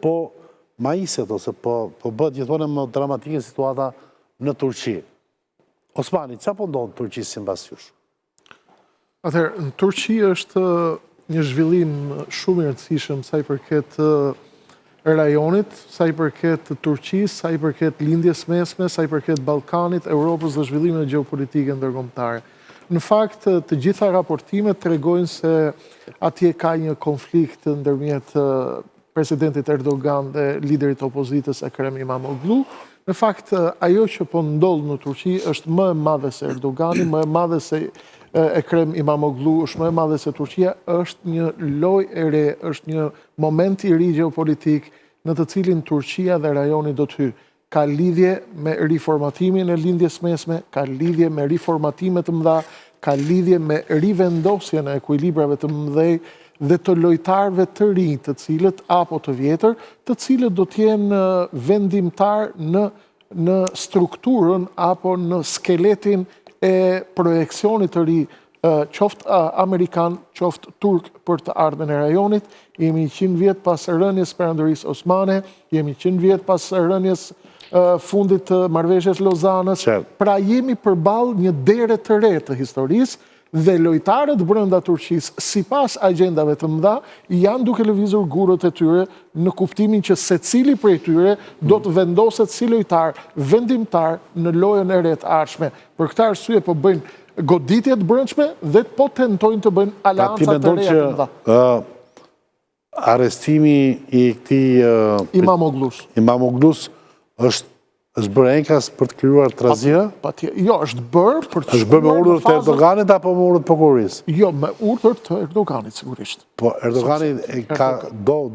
po maiset ose po bëhet gjithmonë më dramatike situata në Turqi. Osmani, çfarë po ndodh në Turqi sipas jush? Atëherë, në Turqi është një zhvillim shumë i rëndësishëm sa i përket rajonit, sa i përket Turqisë, sa i përket lindjes mesme, sa i përket Ballkanit, Europës dhe zhvillimin e gjeopolitike ndërkombëtare. Në fakt, të gjitha raportimet tregojnë se atje ka një konflikt ndërmjet presidentit Erdogan dhe liderit opozitës Ekrem Imamoglu. Në fakt, ajo që po ndodh në Turqi është më e madhe se Erdogani, më e madhe se Ekrem Imamoglu, është më e madhe se Turqia, është një lojë e re, është një moment i ri gjeopolitik në të cilin Turqia dhe rajoni do të hyjë. Ka lidhje me riformatimin e lindjes mesme, ka lidhje me riformatime të mëdha, ka lidhje me rivendosjen e ekuilibrave të mëdhej dhe të lojtarëve të rinj, të cilët apo të vjetër, të cilët do të jenë vendimtar në strukturën apo në skeletin e projeksionit të ri, qoftë amerikan, qoftë turk për të ardhmen e rajonit. Jemi 100 vjet pas rënies perandorisë osmane, jemi 100 vjet pas rënies fundit të marrëveshjes Lozanës. Pra jemi përballë një dere të re të historisë dhe lojtarët brenda Turqisë, sipas agjendave të mëdha, janë duke lëvizur gurët e tyre në kuptimin që secili prej tyre do të vendoset si lojtar vendimtar në lojën e re të ardhshme. Për këtë arsye po bëjnë goditje të brendshme dhe po tentojnë të bëjnë aleanca të reja të mëdha. Arrestimi i këtij Imamoglus është bërë enkas për të krijuar trazira? Jo, është bërë për të... është bërë me urdhër të Erdoganit apo me urdhër të prokurorisë? Jo, me urdhër të Erdoganit, sigurisht. Po, Erdogani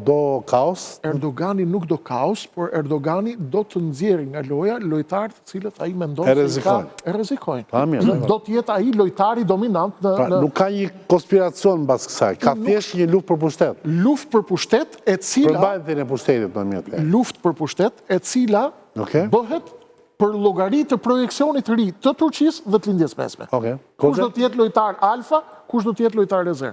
do kaos? Erdogani nuk do kaos, por Erdogani do të nxjerrë nga loja lojtarë të cilët ai mendon se e rrezikojnë. Do të jetë ai lojtari dominant në... Pra, nuk ka një konspiracion mbas kësaj, ka thjesht një luftë për pushtet. Luftë për pushtet e cila... Përmbajtjen e pushtetit, më mirë. Luftë për pushtet e cila bëhet për llogari të projeksionit të ri të Turqisë dhe të lindjes mesme. Kush do të jetë lojtar alfa, kush do të jetë lojtar rezervë.